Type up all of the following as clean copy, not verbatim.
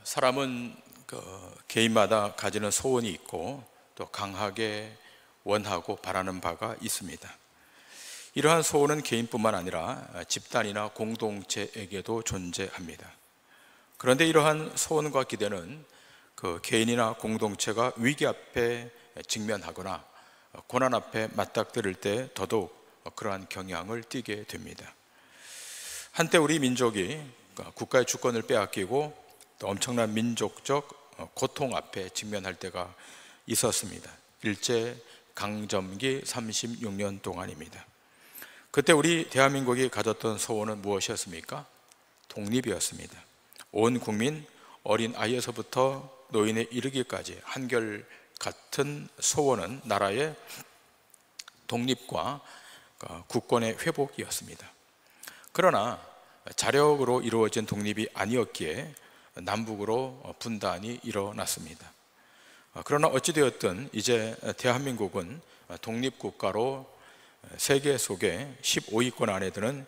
사람은 개인마다 가지는 소원이 있고 또 강하게 원하고 바라는 바가 있습니다. 이러한 소원은 개인뿐만 아니라 집단이나 공동체에게도 존재합니다. 그런데 이러한 소원과 기대는 개인이나 공동체가 위기 앞에 직면하거나 고난 앞에 맞닥뜨릴 때 더더욱 그러한 경향을 띠게 됩니다. 한때 우리 민족이 국가의 주권을 빼앗기고 또 엄청난 민족적 고통 앞에 직면할 때가 있었습니다. 일제 강점기 36년 동안입니다. 그때 우리 대한민국이 가졌던 소원은 무엇이었습니까? 독립이었습니다. 온 국민, 어린 아이에서부터 노인에 이르기까지 한결 같은 소원은 나라의 독립과 국권의 회복이었습니다. 그러나 자력으로 이루어진 독립이 아니었기에 남북으로 분단이 일어났습니다. 그러나 어찌되었든 이제 대한민국은 독립국가로 세계 속에 15위권 안에 드는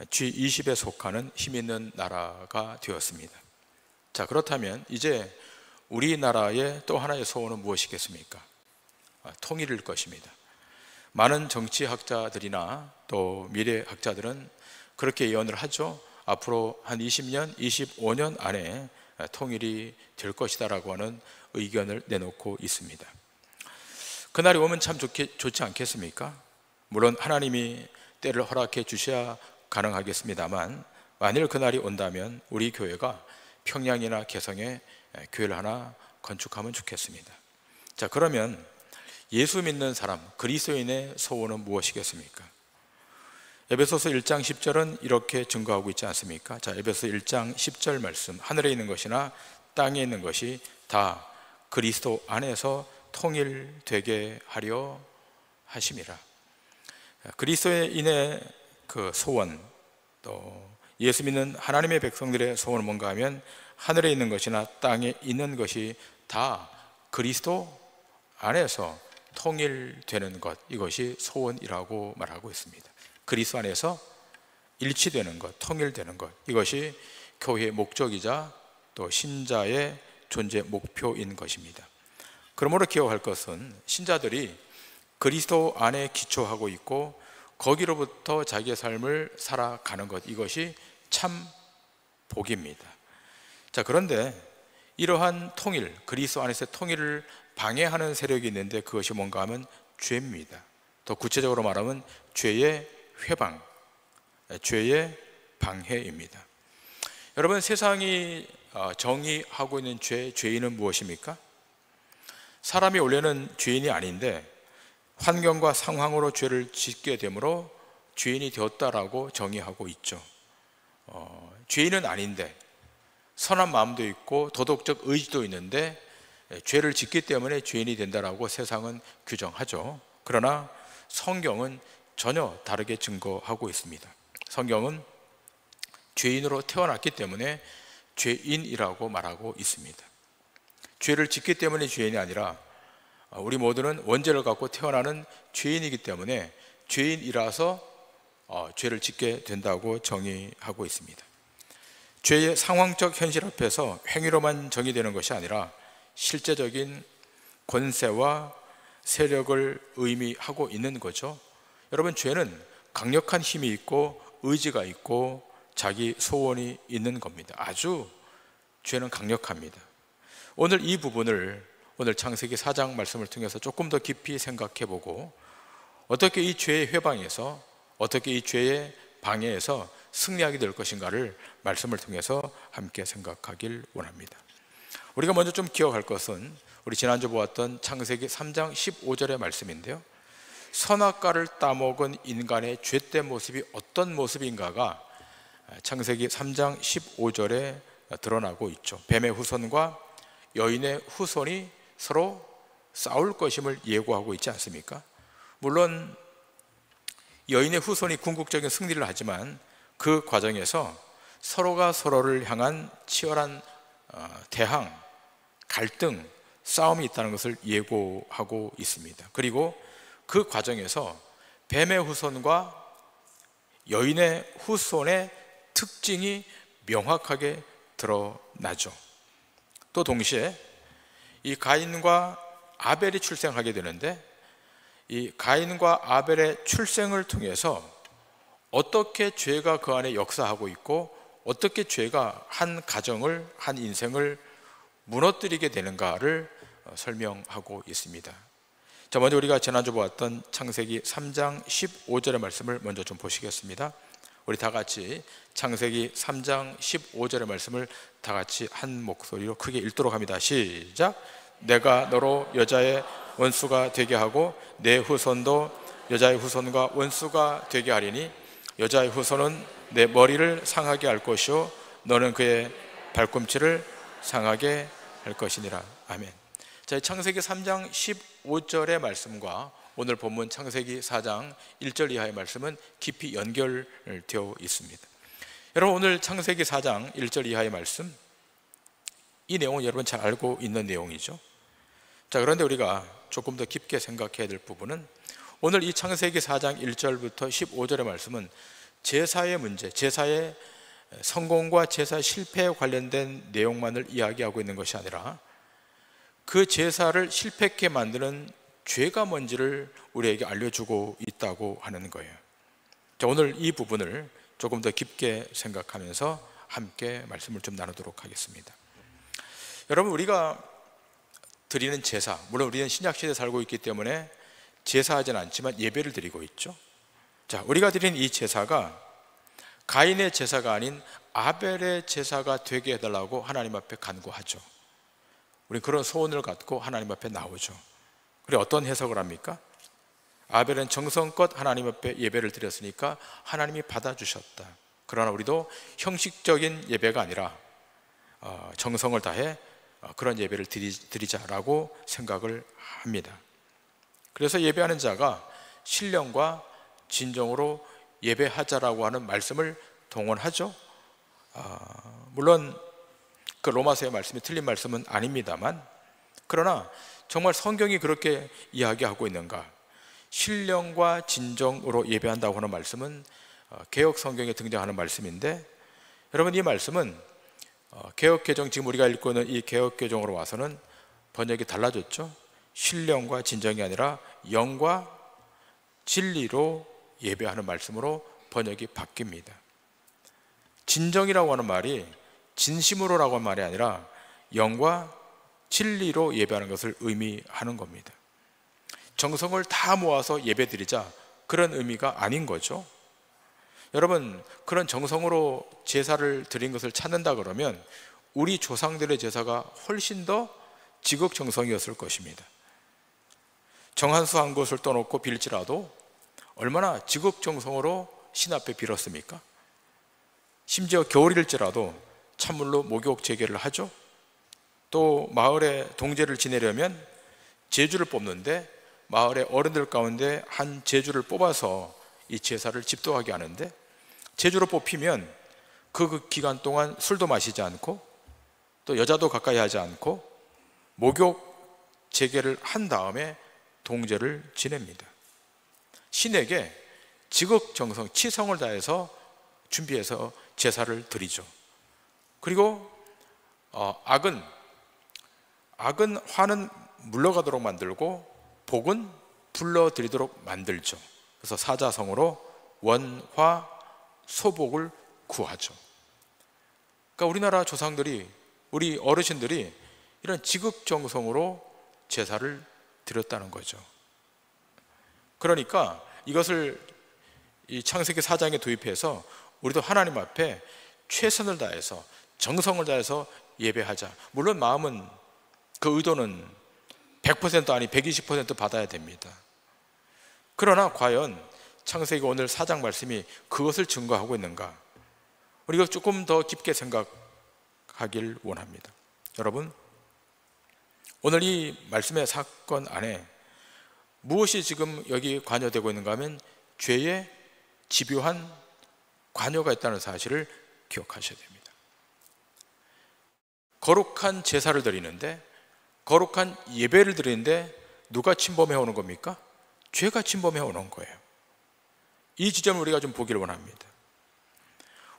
G20에 속하는 힘 있는 나라가 되었습니다. 자, 그렇다면 이제 우리나라의 또 하나의 소원은 무엇이겠습니까? 통일일 것입니다. 많은 정치학자들이나 또 미래학자들은 그렇게 예언을 하죠. 앞으로 한 20년, 25년 안에 통일이 될 것이다라고 하는 의견을 내놓고 있습니다. 그날이 오면 참 좋지 않겠습니까? 물론 하나님이 때를 허락해 주셔야 가능하겠습니다만, 만일 그날이 온다면 우리 교회가 평양이나 개성에 교회를 하나 건축하면 좋겠습니다. 자, 그러면 예수 믿는 사람, 그리스도인의 소원은 무엇이겠습니까? 에베소서 1장 10절은 이렇게 증거하고 있지 않습니까? 자, 에베소서 1장 10절 말씀, 하늘에 있는 것이나 땅에 있는 것이 다 그리스도 안에서 통일되게 하려 하심이라. 그리스도인의 그 소원, 또 예수 믿는 하나님의 백성들의 소원은 뭔가 하면 하늘에 있는 것이나 땅에 있는 것이 다 그리스도 안에서 통일되는 것, 이것이 소원이라고 말하고 있습니다. 그리스도 안에서 일치되는 것, 통일되는 것, 이것이 교회의 목적이자 또 신자의 존재 목표인 것입니다. 그러므로 기억할 것은 신자들이 그리스도 안에 기초하고 있고 거기로부터 자기의 삶을 살아가는 것, 이것이 참 복입니다. 자, 그런데 이러한 통일, 그리스도 안에서의 통일을 방해하는 세력이 있는데 그것이 뭔가 하면 죄입니다. 더 구체적으로 말하면 죄의 회방, 죄의 방해입니다. 여러분, 세상이 정의하고 있는 죄인은 무엇입니까? 사람이 원래는 죄인이 아닌데 환경과 상황으로 죄를 짓게 되므로 죄인이 되었다라고 정의하고 있죠. 죄인은 아닌데 선한 마음도 있고 도덕적 의지도 있는데 죄를 짓기 때문에 죄인이 된다라고 세상은 규정하죠. 그러나 성경은 전혀 다르게 증거하고 있습니다. 성경은 죄인으로 태어났기 때문에 죄인이라고 말하고 있습니다. 죄를 짓기 때문에 죄인이 아니라 우리 모두는 원죄를 갖고 태어나는 죄인이기 때문에 죄인이라서 죄를 짓게 된다고 정의하고 있습니다. 죄의 상황적 현실 앞에서 행위로만 정의되는 것이 아니라 실제적인 권세와 세력을 의미하고 있는 거죠. 여러분, 죄는 강력한 힘이 있고 의지가 있고 자기 소원이 있는 겁니다. 아주 죄는 강력합니다. 오늘 이 부분을 오늘 창세기 4장 말씀을 통해서 조금 더 깊이 생각해 보고 어떻게 이 죄의 회방에서, 어떻게 이 죄의 방해에서 승리하게 될 것인가를 말씀을 통해서 함께 생각하길 원합니다. 우리가 먼저 좀 기억할 것은 우리 지난주 보았던 창세기 3장 15절의 말씀인데요, 선악과를 따먹은 인간의 죄된 모습이 어떤 모습인가가 창세기 3장 15절에 드러나고 있죠. 뱀의 후손과 여인의 후손이 서로 싸울 것임을 예고하고 있지 않습니까? 물론 여인의 후손이 궁극적인 승리를 하지만 그 과정에서 서로가 서로를 향한 치열한 대항, 갈등, 싸움이 있다는 것을 예고하고 있습니다. 그리고 그 과정에서 뱀의 후손과 여인의 후손의 특징이 명확하게 드러나죠. 또 동시에 이 가인과 아벨이 출생하게 되는데, 이 가인과 아벨의 출생을 통해서 어떻게 죄가 그 안에 역사하고 있고 어떻게 죄가 한 가정을, 한 인생을 무너뜨리게 되는가를 설명하고 있습니다. 자, 먼저 우리가 지난주 보았던 창세기 3장 15절의 말씀을 먼저 좀 보시겠습니다. 우리 다 같이 창세기 3장 15절의 말씀을 다 같이 한 목소리로 크게 읽도록 합니다. 시작. 내가 너로 여자의 원수가 되게 하고 내 후손도 여자의 후손과 원수가 되게 하리니 여자의 후손은 내 머리를 상하게 할 것이요 너는 그의 발꿈치를 상하게 할 것이니라. 아멘. 자, 창세기 3장 15절의 말씀과 오늘 본문 창세기 4장 1절 이하의 말씀은 깊이 연결되어 있습니다. 여러분, 오늘 창세기 4장 1절 이하의 말씀, 이 내용은 여러분 잘 알고 있는 내용이죠. 자, 그런데 우리가 조금 더 깊게 생각해야 될 부분은 오늘 이 창세기 4장 1절부터 15절의 말씀은 제사의 문제, 제사의 성공과 제사 실패에 관련된 내용만을 이야기하고 있는 것이 아니라 그 제사를 실패하게 만드는 죄가 뭔지를 우리에게 알려주고 있다고 하는 거예요. 자, 오늘 이 부분을 조금 더 깊게 생각하면서 함께 말씀을 좀 나누도록 하겠습니다. 여러분, 우리가 드리는 제사, 물론 우리는 신약시대에 살고 있기 때문에 제사하지는 않지만 예배를 드리고 있죠. 자, 우리가 드리는 이 제사가 가인의 제사가 아닌 아벨의 제사가 되게 해달라고 하나님 앞에 간구하죠. 우리 그런 소원을 갖고 하나님 앞에 나오죠. 그래, 어떤 해석을 합니까? 아벨은 정성껏 하나님 앞에 예배를 드렸으니까 하나님이 받아주셨다. 그러나 우리도 형식적인 예배가 아니라 정성을 다해 그런 예배를 드리자라고 생각을 합니다. 그래서 예배하는 자가 신령과 진정으로 예배하자라고 하는 말씀을 동원하죠. 물론 그 로마서의 말씀이 틀린 말씀은 아닙니다만, 그러나 정말 성경이 그렇게 이야기하고 있는가? 신령과 진정으로 예배한다고 하는 말씀은 개역 성경에 등장하는 말씀인데, 여러분, 이 말씀은 개역개정, 지금 우리가 읽고 있는 이 개역개정으로 와서는 번역이 달라졌죠. 신령과 진정이 아니라 영과 진리로 예배하는 말씀으로 번역이 바뀝니다. 진정이라고 하는 말이 진심으로라고 하는 말이 아니라 영과 진리로 예배하는 것을 의미하는 겁니다. 정성을 다 모아서 예배드리자, 그런 의미가 아닌 거죠. 여러분, 그런 정성으로 제사를 드린 것을 찾는다 그러면 우리 조상들의 제사가 훨씬 더 지극정성이었을 것입니다. 정한수 한 곳을 떠놓고 빌지라도 얼마나 지극정성으로 신 앞에 빌었습니까? 심지어 겨울일지라도 찬물로 목욕 재개를 하죠. 또 마을에 동제를 지내려면 제주를 뽑는데 마을의 어른들 가운데 한 제주를 뽑아서 이 제사를 집도하게 하는데, 제주로 뽑히면 그 기간 동안 술도 마시지 않고 또 여자도 가까이 하지 않고 목욕 재개를 한 다음에 동제를 지냅니다. 신에게 지극정성, 치성을 다해서 준비해서 제사를 드리죠. 그리고 악은 화는 물러가도록 만들고 복은 불러들이도록 만들죠. 그래서 사자성어로 원화 소복을 구하죠. 그러니까 우리나라 조상들이, 우리 어르신들이 이런 지극정성으로 제사를 드렸다는 거죠. 그러니까 이것을 이 창세기 4장에 도입해서 우리도 하나님 앞에 최선을 다해서 정성을 다해서 예배하자. 물론 마음은, 그 의도는 100% 아니 120% 받아야 됩니다. 그러나 과연 창세기 오늘 4장 말씀이 그것을 증거하고 있는가? 우리가 조금 더 깊게 생각하길 원합니다. 여러분, 오늘 이 말씀의 사건 안에 무엇이 지금 여기 관여되고 있는가 하면 죄의 집요한 관여가 있다는 사실을 기억하셔야 됩니다. 거룩한 제사를 드리는데, 거룩한 예배를 드리는데 누가 침범해 오는 겁니까? 죄가 침범해 오는 거예요. 이 지점을 우리가 좀 보기를 원합니다.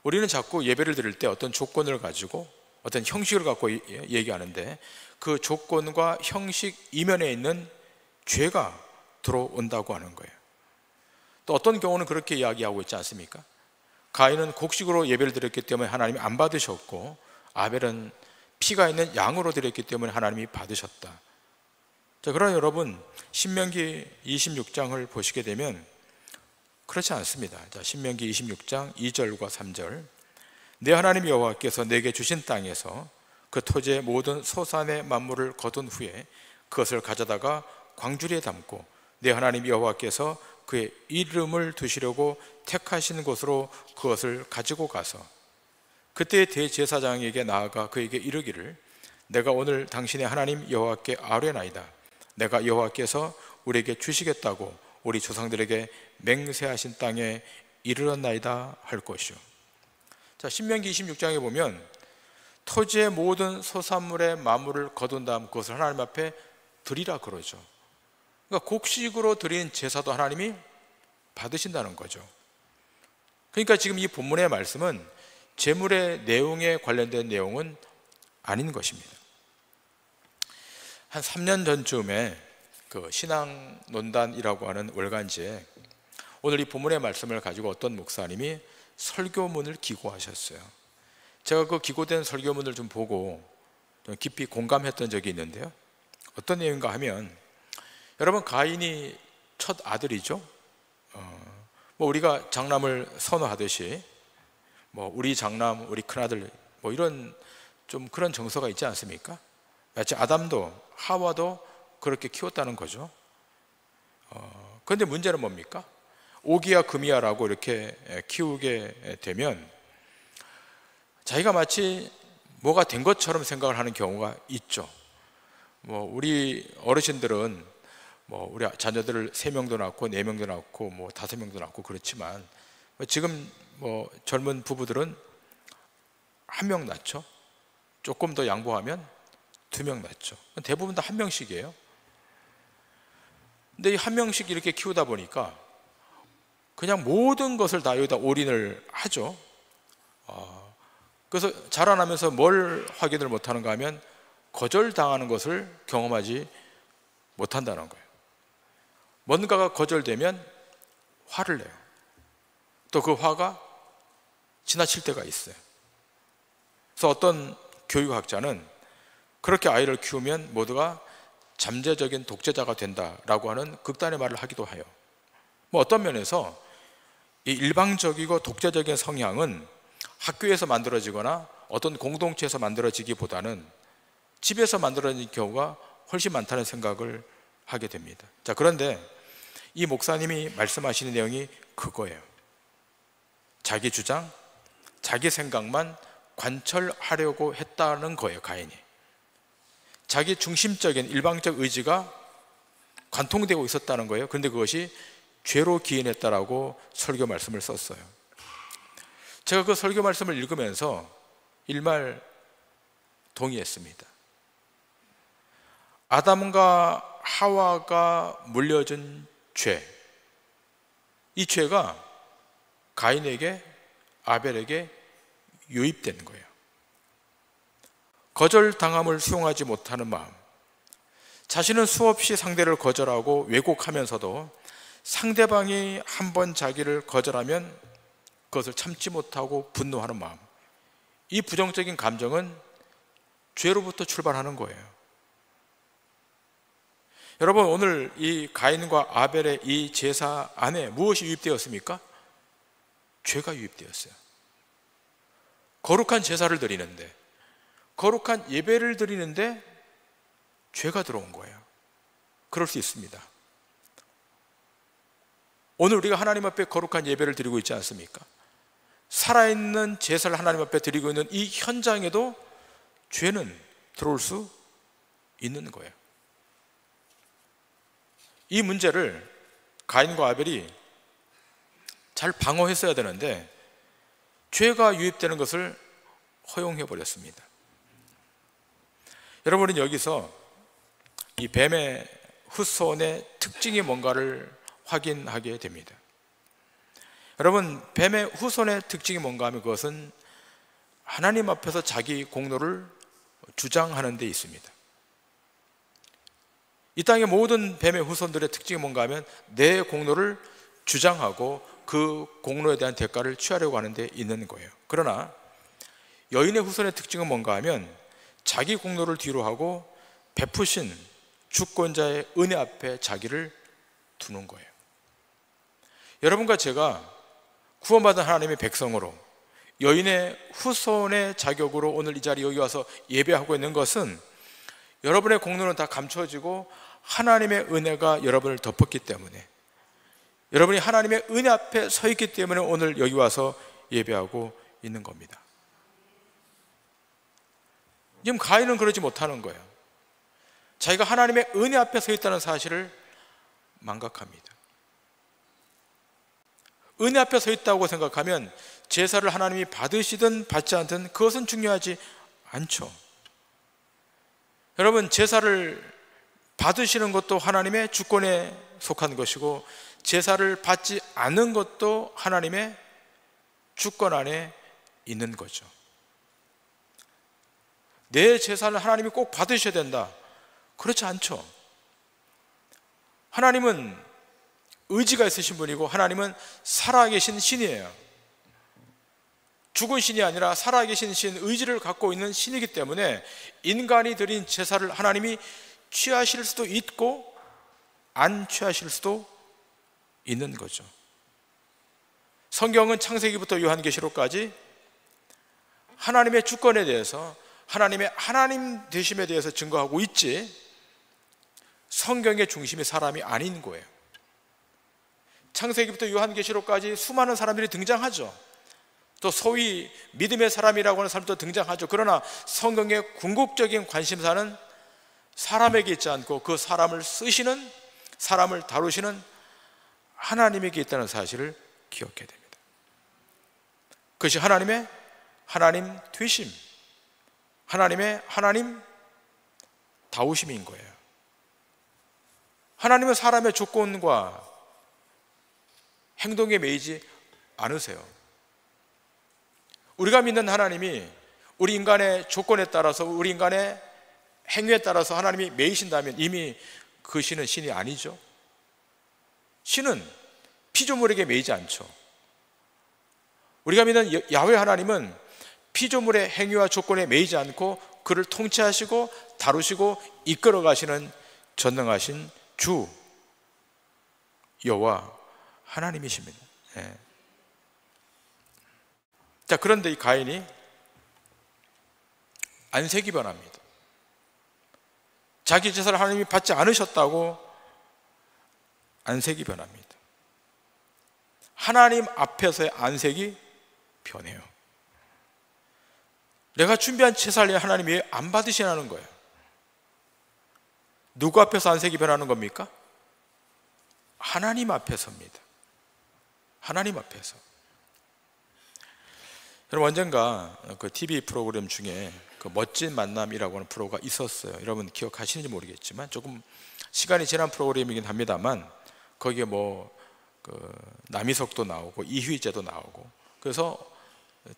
우리는 자꾸 예배를 드릴 때 어떤 조건을 가지고 어떤 형식을 갖고 얘기하는데, 그 조건과 형식 이면에 있는 죄가 들어온다고 하는 거예요. 또 어떤 경우는 그렇게 이야기하고 있지 않습니까? 가인은 곡식으로 예배를 드렸기 때문에 하나님이 안 받으셨고, 아벨은 피가 있는 양으로 드렸기 때문에 하나님이 받으셨다. 자, 그러나 여러분, 신명기 26장을 보시게 되면 그렇지 않습니다. 자, 신명기 26장 2절과 3절. 내 하나님 여호와께서 내게 주신 땅에서 그 토지의 모든 소산의 만물을 거둔 후에 그것을 가져다가 광주리에 담고 내 하나님 여호와께서 그의 이름을 두시려고 택하신 곳으로 그것을 가지고 가서 그때 대제사장에게 나아가 그에게 이르기를, 내가 오늘 당신의 하나님 여호와께 아뢰나이다. 내가 여호와께서 우리에게 주시겠다고 우리 조상들에게 맹세하신 땅에 이르렀나이다 할 것이요. 자, 신명기 26장에 보면 토지의 모든 소산물의 만물을 거둔 다음 그것을 하나님 앞에 드리라 그러죠. 그러니까 곡식으로 드린 제사도 하나님이 받으신다는 거죠. 그러니까 지금 이 본문의 말씀은 제물의 내용에 관련된 내용은 아닌 것입니다. 한 3년 전쯤에 그 신앙논단이라고 하는 월간지에 오늘 이 본문의 말씀을 가지고 어떤 목사님이 설교문을 기고하셨어요. 제가 그 기고된 설교문을 좀 보고 좀 깊이 공감했던 적이 있는데요. 어떤 내용인가 하면, 여러분, 가인이 첫 아들이죠. 우리가 장남을 선호하듯이 우리 장남, 우리 큰아들 이런 좀 그런 정서가 있지 않습니까? 마치 아담도 하와도 그렇게 키웠다는 거죠. 그런데 문제는 뭡니까? 오기야 금이야라고 이렇게 키우게 되면 자기가 마치 뭐가 된 것처럼 생각을 하는 경우가 있죠. 우리 어르신들은 우리 자녀들을 3명도 낳고 4명도 낳고 5명도 낳고 그렇지만 지금 젊은 부부들은 1명 낳죠. 조금 더 양보하면 2명 낳죠. 대부분 다 1명씩이에요. 근데 이 1명씩 이렇게 키우다 보니까 그냥 모든 것을 다 여기다 올인을 하죠. 그래서 자라나면서 뭘 확인을 못하는가 하면 거절당하는 것을 경험하지 못한다는 거예요. 뭔가가 거절되면 화를 내요. 또 그 화가 지나칠 때가 있어요. 그래서 어떤 교육학자는 그렇게 아이를 키우면 모두가 잠재적인 독재자가 된다라고 하는 극단의 말을 하기도 해요. 어떤 면에서 이 일방적이고 독재적인 성향은 학교에서 만들어지거나 어떤 공동체에서 만들어지기보다는 집에서 만들어진 경우가 훨씬 많다는 생각을 하게 됩니다. 자, 그런데 이 목사님이 말씀하시는 내용이 그거예요. 자기 주장, 자기 생각만 관철하려고 했다는 거예요, 가인이. 자기 중심적인 일방적 의지가 관통되고 있었다는 거예요. 그런데 그것이 죄로 기인했다라고 설교 말씀을 썼어요. 제가 그 설교 말씀을 읽으면서 일말 동의했습니다. 아담과 하와가 물려준 죄, 이 죄가 가인에게, 아벨에게 유입된 거예요. 거절당함을 수용하지 못하는 마음, 자신은 수없이 상대를 거절하고 왜곡하면서도 상대방이 한번 자기를 거절하면 그것을 참지 못하고 분노하는 마음, 이 부정적인 감정은 죄로부터 출발하는 거예요. 여러분, 오늘 이 가인과 아벨의 이 제사 안에 무엇이 유입되었습니까? 죄가 유입되었어요. 거룩한 제사를 드리는데, 거룩한 예배를 드리는데 죄가 들어온 거예요. 그럴 수 있습니다. 오늘 우리가 하나님 앞에 거룩한 예배를 드리고 있지 않습니까? 살아있는 제사를 하나님 앞에 드리고 있는 이 현장에도 죄는 들어올 수 있는 거예요. 이 문제를 가인과 아벨이 잘 방어했어야 되는데 죄가 유입되는 것을 허용해 버렸습니다. 여러분은 여기서 이 뱀의 후손의 특징이 뭔가를 확인하게 됩니다. 여러분, 뱀의 후손의 특징이 뭔가 하면 그것은 하나님 앞에서 자기 공로를 주장하는 데 있습니다. 이 땅의 모든 뱀의 후손들의 특징이 뭔가 하면 내 공로를 주장하고 그 공로에 대한 대가를 취하려고 하는 데 있는 거예요. 그러나 여인의 후손의 특징은 뭔가 하면 자기 공로를 뒤로 하고 베푸신 주권자의 은혜 앞에 자기를 두는 거예요. 여러분과 제가 구원받은 하나님의 백성으로 여인의 후손의 자격으로 오늘 이 자리에 여기 와서 예배하고 있는 것은 여러분의 공로는 다 감춰지고 하나님의 은혜가 여러분을 덮었기 때문에, 여러분이 하나님의 은혜 앞에 서 있기 때문에 오늘 여기 와서 예배하고 있는 겁니다. 지금 가인은 그러지 못하는 거예요. 자기가 하나님의 은혜 앞에 서 있다는 사실을 망각합니다. 은혜 앞에 서 있다고 생각하면 제사를 하나님이 받으시든 받지 않든 그것은 중요하지 않죠. 여러분, 제사를 받으시는 것도 하나님의 주권에 속한 것이고 제사를 받지 않는 것도 하나님의 주권 안에 있는 거죠. 내 제사를 하나님이 꼭 받으셔야 된다, 그렇지 않죠. 하나님은 의지가 있으신 분이고 하나님은 살아계신 신이에요. 죽은 신이 아니라 살아계신 신, 의지를 갖고 있는 신이기 때문에 인간이 드린 제사를 하나님이 취하실 수도 있고 안 취하실 수도 있는 거죠. 성경은 창세기부터 요한계시록까지 하나님의 주권에 대해서, 하나님의 하나님 되심에 대해서 증거하고 있지, 성경의 중심이 사람이 아닌 거예요. 창세기부터 요한계시록까지 수많은 사람들이 등장하죠. 또 소위 믿음의 사람이라고 하는 사람도 등장하죠. 그러나 성경의 궁극적인 관심사는 사람에게 있지 않고 그 사람을 쓰시는, 사람을 다루시는 하나님에게 있다는 사실을 기억해야 됩니다. 그것이 하나님의 하나님 되심, 하나님의 하나님 다우심인 거예요. 하나님은 사람의 조건과 행동에 매이지 않으세요. 우리가 믿는 하나님이 우리 인간의 조건에 따라서, 우리 인간의 행위에 따라서 하나님이 매이신다면 이미 그 신은 신이 아니죠. 신은 피조물에게 매이지 않죠. 우리가 믿는 야훼 하나님은 피조물의 행위와 조건에 매이지 않고 그를 통치하시고 다루시고 이끌어 가시는 전능하신 주 여호와 하나님이십니다. 예. 자, 그런데 이 가인이 안색이 변합니다. 자기 제사를 하나님이 받지 않으셨다고 안색이 변합니다. 하나님 앞에서의 안색이 변해요. 내가 준비한 제사를 하나님이 왜 안 받으시냐는 거예요. 누구 앞에서 안색이 변하는 겁니까? 하나님 앞에서입니다. 하나님 앞에서. 여러분, 언젠가 그 TV 프로그램 중에 그 멋진 만남이라고 하는 프로가 있었어요. 여러분 기억하시는지 모르겠지만 조금 시간이 지난 프로그램이긴 합니다만 거기에 그 남희석도 나오고 이휘재도 나오고, 그래서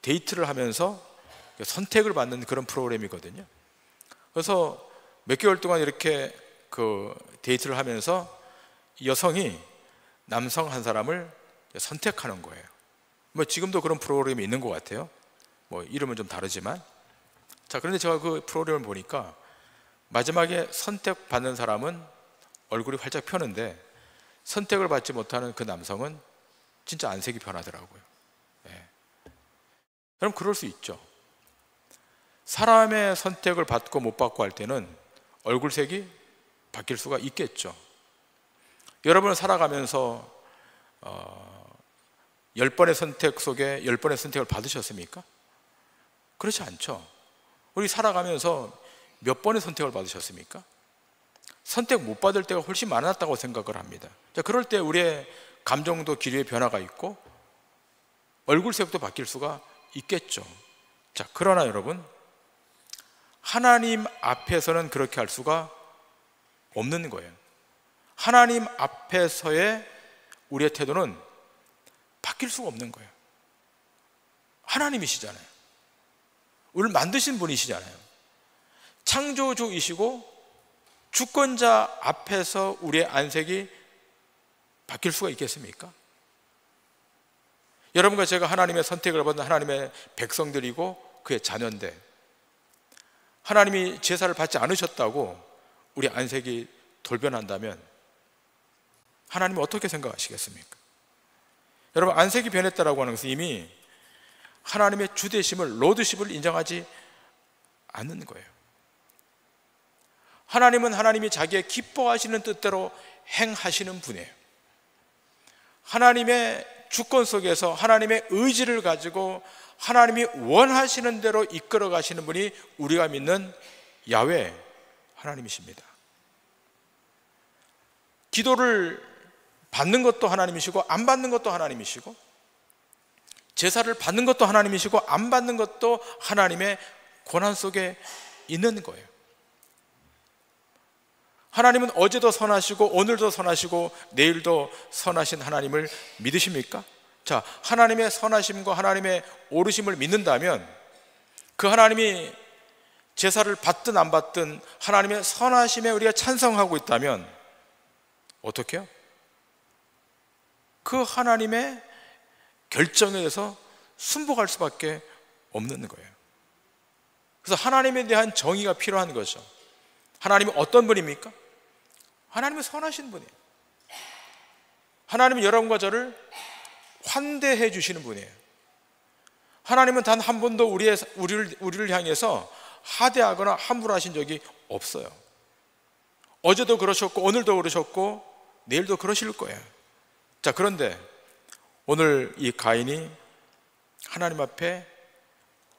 데이트를 하면서 선택을 받는 그런 프로그램이거든요. 그래서 몇 개월 동안 이렇게 그 데이트를 하면서 여성이 남성 한 사람을 선택하는 거예요. 지금도 그런 프로그램이 있는 것 같아요. 이름은 좀 다르지만. 자, 그런데 제가 그 프로그램을 보니까 마지막에 선택받는 사람은 얼굴이 활짝 펴는데 선택을 받지 못하는 그 남성은 진짜 안색이 변하더라고요. 네. 그럼 그럴 수 있죠. 사람의 선택을 받고 못 받고 할 때는 얼굴색이 바뀔 수가 있겠죠. 여러분은 살아가면서 10번의 선택 속에 10번의 선택을 받으셨습니까? 그렇지 않죠. 우리 살아가면서 몇 번의 선택을 받으셨습니까? 선택 못 받을 때가 훨씬 많았다고 생각을 합니다. 자, 그럴 때 우리의 감정도 기류의 변화가 있고 얼굴색도 바뀔 수가 있겠죠. 자, 그러나 여러분, 하나님 앞에서는 그렇게 할 수가 없는 거예요. 하나님 앞에서의 우리의 태도는 바뀔 수가 없는 거예요. 하나님이시잖아요. 우리를 만드신 분이시잖아요. 창조주이시고 주권자 앞에서 우리의 안색이 바뀔 수가 있겠습니까? 여러분과 제가 하나님의 선택을 받은 하나님의 백성들이고 그의 자녀인데 하나님이 제사를 받지 않으셨다고 우리 안색이 돌변한다면 하나님은 어떻게 생각하시겠습니까? 여러분, 안색이 변했다라고 하는 것은 이미 하나님의 주되심을, 로드십을 인정하지 않는 거예요. 하나님은 하나님이 자기의 기뻐하시는 뜻대로 행하시는 분이에요. 하나님의 주권 속에서 하나님의 의지를 가지고 하나님이 원하시는 대로 이끌어 가시는 분이 우리가 믿는 야훼 하나님이십니다. 기도를 받는 것도 하나님이시고 안 받는 것도 하나님이시고 제사를 받는 것도 하나님이시고 안 받는 것도 하나님의 권한 속에 있는 거예요. 하나님은 어제도 선하시고 오늘도 선하시고 내일도 선하신 하나님을 믿으십니까? 자, 하나님의 선하심과 하나님의 오르심을 믿는다면 그 하나님이 제사를 받든 안 받든 하나님의 선하심에 우리가 찬성하고 있다면 어떻게 해요? 그 하나님의 결정에 대해서 순복할 수밖에 없는 거예요. 그래서 하나님에 대한 정의가 필요한 거죠. 하나님은 어떤 분입니까? 하나님은 선하신 분이에요. 하나님은 여러분과 저를 환대해 주시는 분이에요. 하나님은 단 한 번도 우리를 향해서 하대하거나 함부로 하신 적이 없어요. 어제도 그러셨고 오늘도 그러셨고 내일도 그러실 거예요. 자, 그런데 오늘 이 가인이 하나님 앞에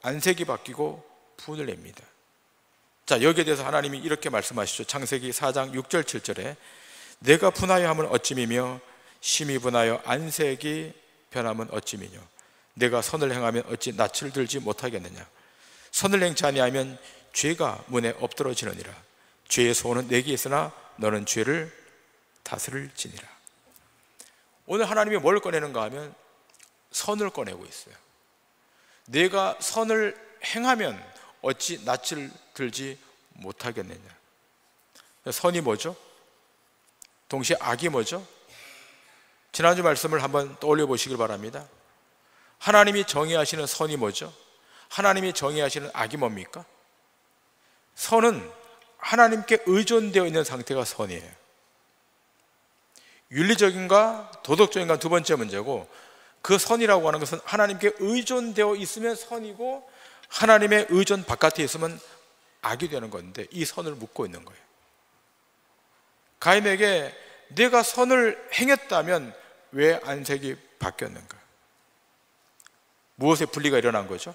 안색이 바뀌고 분을 냅니다. 자, 여기에 대해서 하나님이 이렇게 말씀하시죠. 창세기 4장 6절 7절에 내가 분하여 함은 어찌미며 심히 분하여 안색이 변함은 어찌미뇨 내가 선을 행하면 어찌 낯을 들지 못하겠느냐 선을 행치 아니하면 죄가 문에 엎드러지느니라 죄의 소원은 내게 있으나 너는 죄를 다스릴지니라. 오늘 하나님이 뭘 꺼내는가 하면 선을 꺼내고 있어요. 내가 선을 행하면 어찌 낯을 들지 못하겠느냐. 선이 뭐죠? 동시에 악이 뭐죠? 지난주 말씀을 한번 떠올려 보시길 바랍니다. 하나님이 정의하시는 선이 뭐죠? 하나님이 정의하시는 악이 뭡니까? 선은 하나님께 의존되어 있는 상태가 선이에요. 윤리적인가 도덕적인가 두 번째 문제고, 그 선이라고 하는 것은 하나님께 의존되어 있으면 선이고 하나님의 의존 바깥에 있으면 악이 되는 건데, 이 선을 묻고 있는 거예요. 가인에게 내가 선을 행했다면 왜 안색이 바뀌었는가? 무엇의 분리가 일어난 거죠?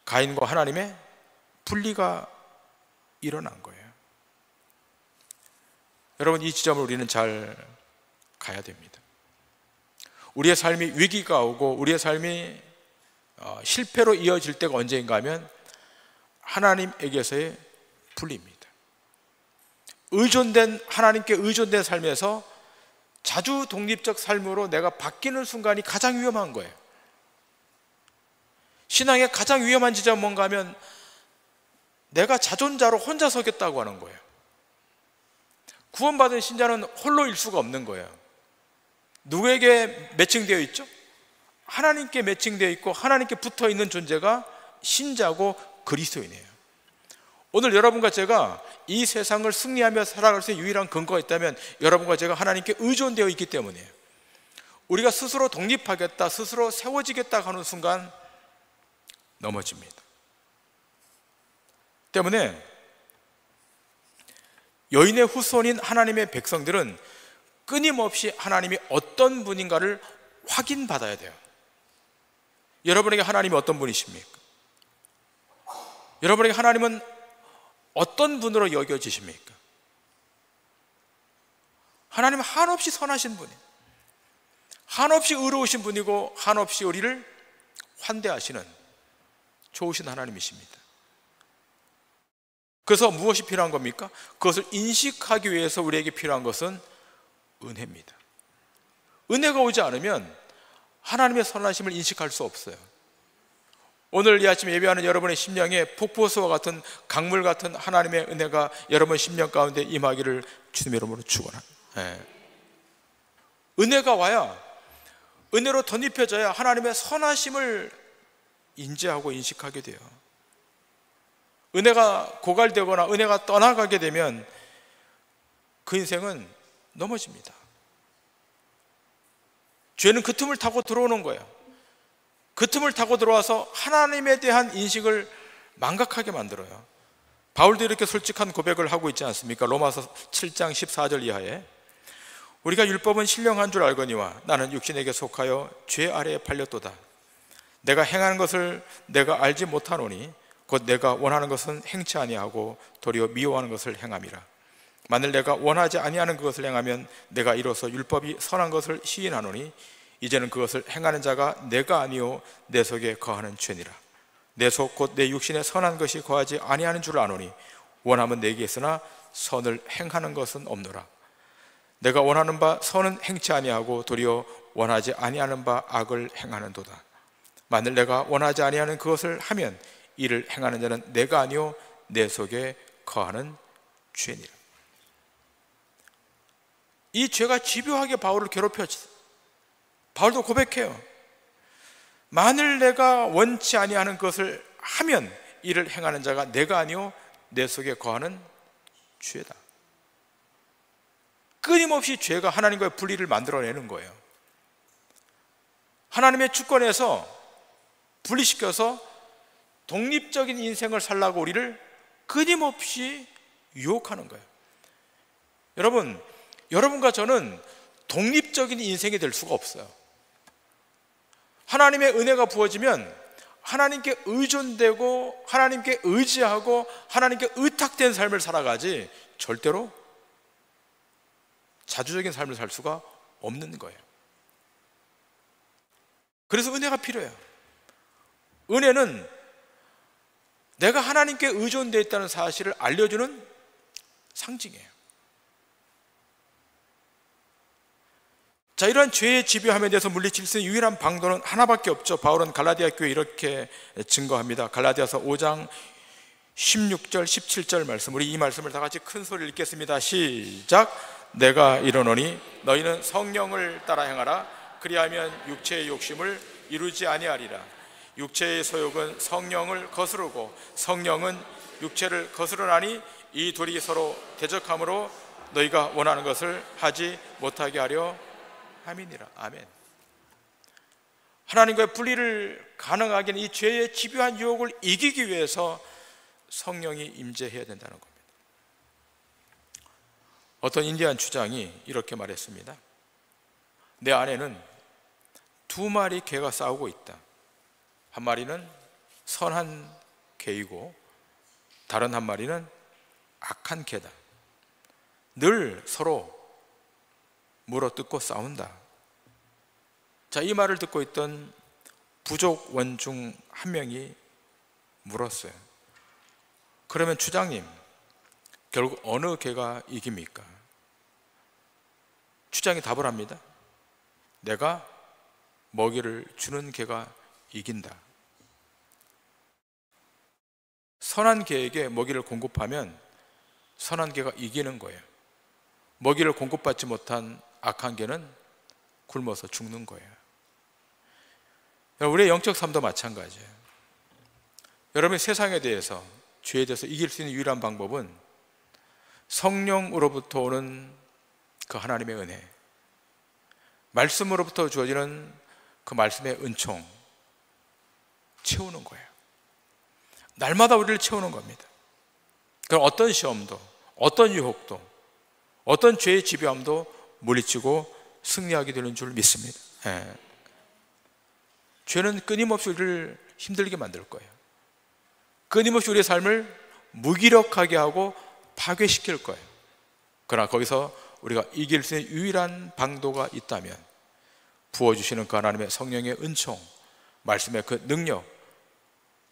가인과 하나님의 분리가 일어난 거예요. 여러분, 이 지점을 우리는 잘 가야 됩니다. 우리의 삶이 위기가 오고 우리의 삶이 실패로 이어질 때가 언제인가 하면 하나님에게서의 분리입니다. 하나님께 의존된 삶에서 자주 독립적 삶으로 내가 바뀌는 순간이 가장 위험한 거예요. 신앙의 가장 위험한 지점은 뭔가 하면 내가 자존자로 혼자 서겠다고 하는 거예요. 구원받은 신자는 홀로일 수가 없는 거예요. 누구에게 매칭되어 있죠? 하나님께 매칭되어 있고 하나님께 붙어 있는 존재가 신자고 그리스도인이에요. 오늘 여러분과 제가 이 세상을 승리하며 살아갈 수 있는 유일한 근거가 있다면 여러분과 제가 하나님께 의존되어 있기 때문이에요. 우리가 스스로 독립하겠다, 스스로 세워지겠다 하는 순간 넘어집니다. 때문에 여인의 후손인 하나님의 백성들은 끊임없이 하나님이 어떤 분인가를 확인받아야 돼요. 여러분에게 하나님이 어떤 분이십니까? 여러분에게 하나님은 어떤 분으로 여겨지십니까? 하나님은 한없이 선하신 분이에요. 한없이 의로우신 분이고 한없이 우리를 환대하시는 좋으신 하나님이십니다. 그래서 무엇이 필요한 겁니까? 그것을 인식하기 위해서 우리에게 필요한 것은 은혜입니다. 은혜가 오지 않으면 하나님의 선하심을 인식할 수 없어요. 오늘 이 아침 예배하는 여러분의 심령에 폭포수와 같은 강물 같은 하나님의 은혜가 여러분 심령 가운데 임하기를 주님의 이름으로 축원합니다. 은혜가 와야, 은혜로 덧입혀져야 하나님의 선하심을 인지하고 인식하게 돼요. 은혜가 고갈되거나 은혜가 떠나가게 되면 그 인생은 넘어집니다. 죄는 그 틈을 타고 들어오는 거예요. 그 틈을 타고 들어와서 하나님에 대한 인식을 망각하게 만들어요. 바울도 이렇게 솔직한 고백을 하고 있지 않습니까? 로마서 7장 14절 이하에 우리가 율법은 신령한 줄 알거니와 나는 육신에게 속하여 죄 아래에 팔렸도다. 내가 행하는 것을 내가 알지 못하노니 곧 내가 원하는 것은 행치 아니하고 도리어 미워하는 것을 행함이라. 만일 내가 원하지 아니하는 그것을 행하면 내가 이로써 율법이 선한 것을 시인하노니 이제는 그것을 행하는 자가 내가 아니요 내 속에 거하는 죄니라. 내 속 곧 내 육신에 선한 것이 거하지 아니하는 줄 아노니 원하면 내게 있으나 선을 행하는 것은 없노라. 내가 원하는 바 선은 행치 아니하고 도리어 원하지 아니하는 바 악을 행하는도다. 만일 내가 원하지 아니하는 그것을 하면 이를 행하는 자는 내가 아니요 내 속에 거하는 죄니라. 이 죄가 집요하게 바울을 괴롭혔지. 바울도 고백해요. 만일 내가 원치 아니하는 것을 하면 이를 행하는 자가 내가 아니요 내 속에 거하는 죄다. 끊임없이 죄가 하나님과의 분리를 만들어내는 거예요. 하나님의 주권에서 분리시켜서 독립적인 인생을 살라고 우리를 끊임없이 유혹하는 거예요. 여러분과 저는 독립적인 인생이 될 수가 없어요. 하나님의 은혜가 부어지면 하나님께 의존되고 하나님께 의지하고 하나님께 의탁된 삶을 살아가지 절대로 자주적인 삶을 살 수가 없는 거예요. 그래서 은혜가 필요해요. 은혜는 내가 하나님께 의존되어 있다는 사실을 알려주는 상징이에요. 자, 이러한 죄의 집요함에 대해서 물리칠 수 있는 유일한 방도는 하나밖에 없죠. 바울은 갈라디아 교회에 이렇게 증거합니다. 갈라디아서 5장 16절 17절 말씀, 우리 이 말씀을 다 같이 큰 소리를 읽겠습니다. 시작. 내가 이르노니 너희는 성령을 따라 행하라. 그리하면 육체의 욕심을 이루지 아니하리라. 육체의 소욕은 성령을 거스르고 성령은 육체를 거스르나니 이 둘이 서로 대적함으로 너희가 원하는 것을 하지 못하게 하려 함이니라. 아멘. 하나님과의 분리를 가능하게 하는 이 죄의 집요한 유혹을 이기기 위해서 성령이 임재해야 된다는 겁니다. 어떤 인디안 주장이 이렇게 말했습니다. 내 안에는 두 마리 개가 싸우고 있다. 한 마리는 선한 개이고 다른 한 마리는 악한 개다. 늘 서로 물어뜯고 싸운다. 자, 이 말을 듣고 있던 부족 원 중 한 명이 물었어요. 그러면 주장님, 결국 어느 개가 이깁니까? 주장이 답을 합니다. 내가 먹이를 주는 개가 이긴다. 선한 개에게 먹이를 공급하면 선한 개가 이기는 거예요. 먹이를 공급받지 못한 악한 개는 굶어서 죽는 거예요. 우리의 영적 삶도 마찬가지예요. 여러분이 세상에 대해서, 죄에 대해서 이길 수 있는 유일한 방법은 성령으로부터 오는 그 하나님의 은혜, 말씀으로부터 주어지는 그 말씀의 은총 채우는 거예요. 날마다 우리를 채우는 겁니다. 그럼 어떤 시험도, 어떤 유혹도, 어떤 죄의 집요함도 물리치고 승리하게 되는 줄 믿습니다. 죄는 끊임없이 우리를 힘들게 만들 거예요. 끊임없이 우리의 삶을 무기력하게 하고 파괴시킬 거예요. 그러나 거기서 우리가 이길 수 있는 유일한 방도가 있다면 부어주시는 그 하나님의 성령의 은총, 말씀의 그 능력,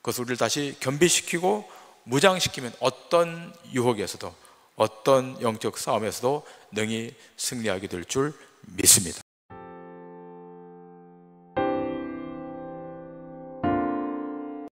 그것을 우리를 다시 겸비시키고 무장시키면 어떤 유혹에서도, 어떤 영적 싸움에서도 능히 승리하게 될 줄 믿습니다.